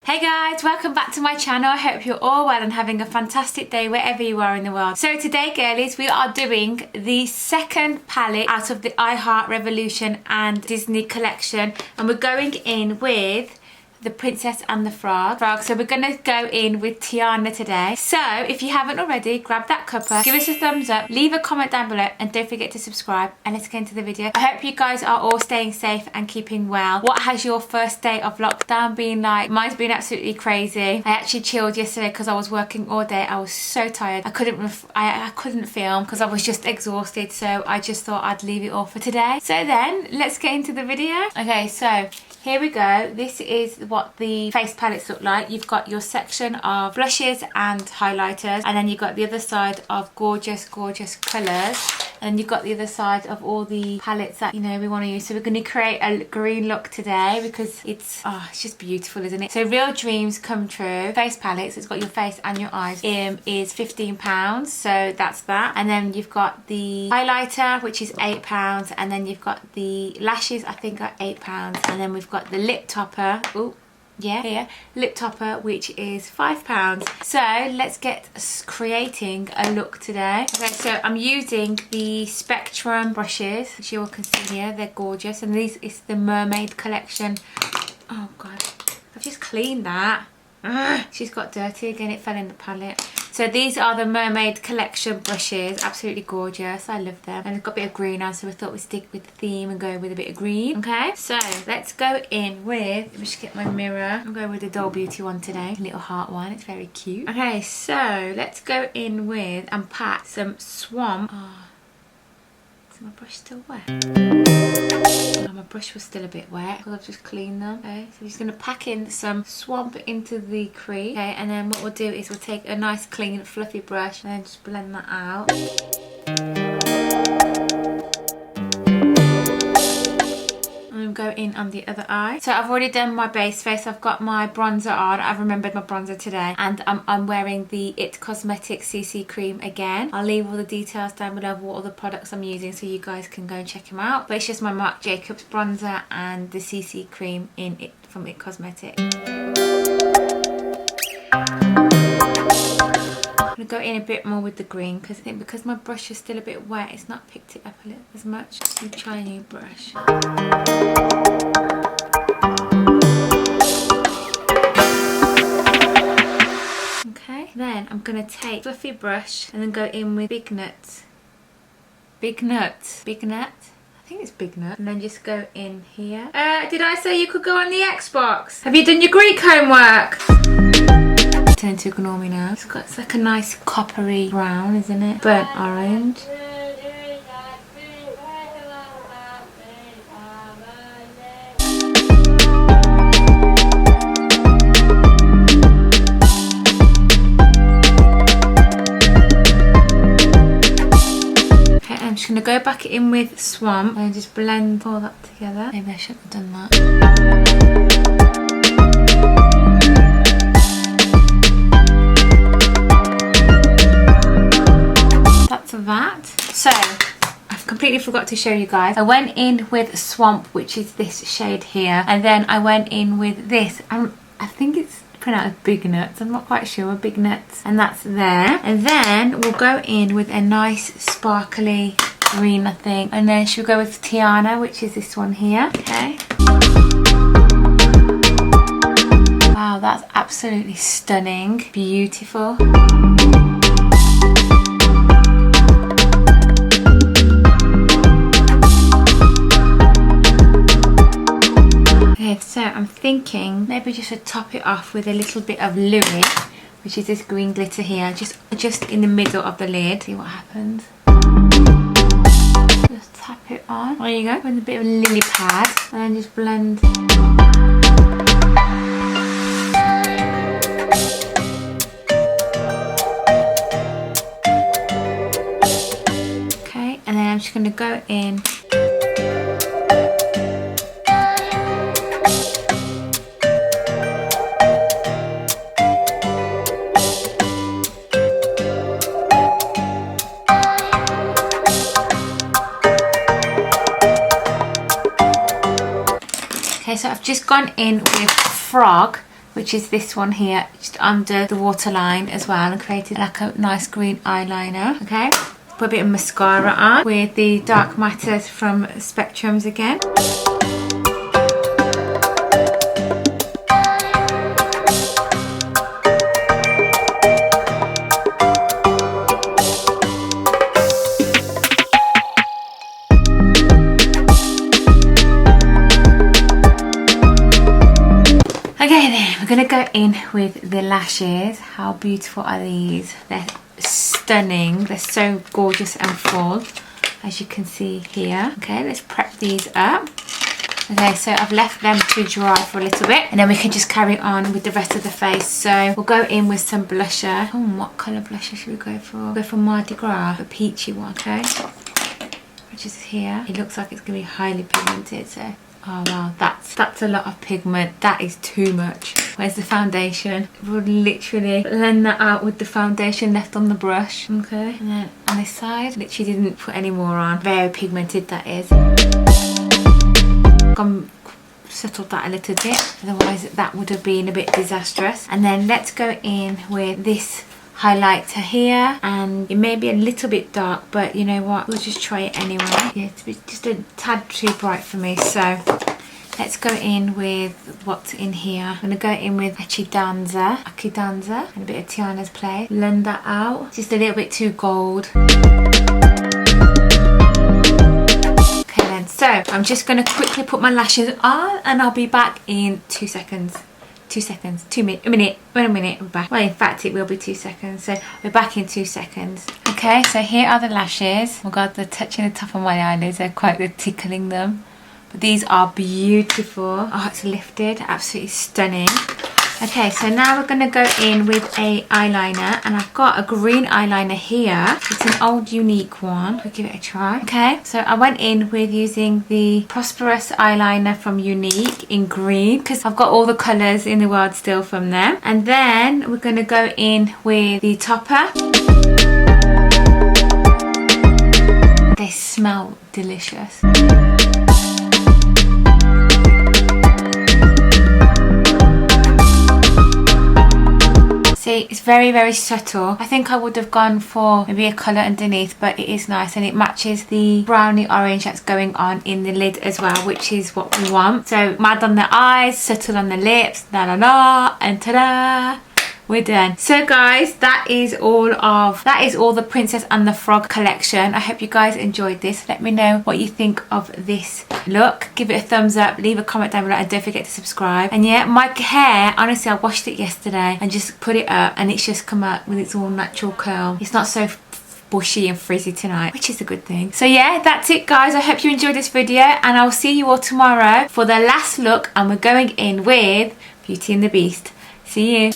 Hey guys, welcome back to my channel. I hope you're all well and having a fantastic day wherever you are in the world. So today, girlies, we are doing the second palette out of the I Heart Revolution and Disney collection, and we're going in with The Princess and the Frog. So we're going to go in with Tiana today. So if you haven't already, grab that cuppa, give us a thumbs up, leave a comment down below, and don't forget to subscribe. And let's get into the video. I hope you guys are all staying safe and keeping well. What has your first day of lockdown been like? Mine's been absolutely crazy. I actually chilled yesterday because I was working all day. I was so tired. I couldn't film because I was just exhausted. So I just thought I'd leave it all for today. So then let's get into the video. Okay, so here we go. This is what the face palettes look like. You've got your section of blushes and highlighters, and then you've got the other side of gorgeous colours, and you've got the other side of all the palettes that, you know, we want to use. So we're going to create a green look today because it's just beautiful, isn't it? So Real Dreams Come True face palettes, it's got your face and your eyes, is £15, so that's that. And then you've got the highlighter, which is £8, and then you've got the lashes, I think are £8, and then we've got the lip topper, lip topper, which is £5. So let's get creating a look today. Okay, so I'm using the Spectrum brushes, which you all can see here. They're gorgeous, and this is the Mermaid collection. Oh god, I've just cleaned that. She's got dirty again, it fell in the palette. So these are the Mermaid collection brushes, absolutely gorgeous. I love them. And it's got a bit of green on, so we thought we'd stick with the theme and go with a bit of green. Okay, so let's go in with, let me just get my mirror. I'm going with the Doll Beauty one today, little heart one, it's very cute. Okay, so let's go in with and pat some Swamp. Is my brush still wet? Oh, my brush was still a bit wet because I've just cleaned them. Okay, so I'm just going to pack in some Swamp into the crease. Okay, and then what we'll do is we'll take a nice clean fluffy brush and then just blend that out. Go in on the other eye. So I've already done my base face. I've got my bronzer on. I've remembered my bronzer today, and I'm wearing the It Cosmetics CC cream again. I'll leave all the details down below of what all the products I'm using so you guys can go and check them out. But it's just my Marc Jacobs bronzer and the CC cream from It Cosmetics. I'm going to go in a bit more with the green because I think because my brush is still a bit wet, it's not picked it up a little as much. Let me try a new brush. Okay, then I'm going to take a fluffy brush and then go in with Big Nut. Big Nut. I think it's Big Nut. And then just go in here. Did I say you could go on the Xbox? Have you done your Greek homework? Tend to ignore me now. It's like a nice coppery brown, isn't it? Burnt orange. Okay, I'm just gonna go back in with Swamp and just blend all that together. Maybe I shouldn't have done that. That. So I've completely forgot to show you guys. I went in with Swamp, which is this shade here, and then I went in with this. I think it's pronounced Big Nuts. I'm not quite sure. Big Nuts, and that's there. And then we'll go in with a nice sparkly green, I think. And then she'll go with Tiana, which is this one here. Okay. Wow, that's absolutely stunning. Beautiful. So I'm thinking maybe just to top it off with a little bit of Louis, which is this green glitter here, just in the middle of the lid. See what happens. Just tap it on. There you go. With a bit of lily pad, and then just blend. Okay, and then I'm just going to go in. Okay, so I've just gone in with Frog, which is this one here, just under the waterline as well, and created like a nice green eyeliner. Okay, put a bit of mascara on with the Dark Matters from Spectrums again. Okay then, we're going to go in with the lashes. How beautiful are these? They're stunning. They're so gorgeous and full, as you can see here. Okay, let's prep these up. Okay, so I've left them to dry for a little bit, and then we can just carry on with the rest of the face. So we'll go in with some blusher. Oh, what colour blusher should we go for? Go for Mardi Gras, a peachy one, okay? Which is here. It looks like it's going to be highly pigmented, so... Oh wow, that's a lot of pigment. That is too much. Where's the foundation? We'll literally blend that out with the foundation left on the brush. Okay, and then on this side, literally didn't put any more on. Very pigmented that is. Settled that a little bit, otherwise that would have been a bit disastrous. And then let's go in with this highlighter here, and it may be a little bit dark, but you know what, we'll just try it anyway. Yeah, it's just a tad too bright for me, so let's go in with what's in here. I'm going to go in with Akidanza and a bit of Tiana's Play. Blend that out, just a little bit too gold. Okay then, so I'm just going to quickly put my lashes on, and I'll be back in 2 seconds. 2 seconds, a minute, we're back. Well, in fact, it will be 2 seconds, so we're back in 2 seconds. Okay, so here are the lashes. Oh god, they're touching the top of my eyelids, they're tickling them. But these are beautiful. Oh, it's lifted, absolutely stunning. Okay, so now we're going to go in with a eyeliner, and I've got a green eyeliner here. It's an old Unique one. I'll give it a try. Okay, so I went in with using the Prosperous eyeliner from Unique in green, because I've got all the colours in the world still from them. And then we're going to go in with the topper. They smell delicious. See, it's very subtle. I think I would have gone for maybe a colour underneath, but it is nice, and it matches the browny orange that's going on in the lid as well, which is what we want. So mad on the eyes, subtle on the lips, la la la, and ta-da! We're done. So guys, that is all the Princess and the Frog collection. I hope you guys enjoyed this. Let me know what you think of this look. Give it a thumbs up, leave a comment down below, and don't forget to subscribe. And yeah, my hair, honestly, I washed it yesterday and just put it up, and it's just come out with its all natural curl. It's not so bushy and frizzy tonight, which is a good thing. So yeah, that's it guys. I hope you enjoyed this video, and I'll see you all tomorrow for the last look, and we're going in with Beauty and the Beast. See you.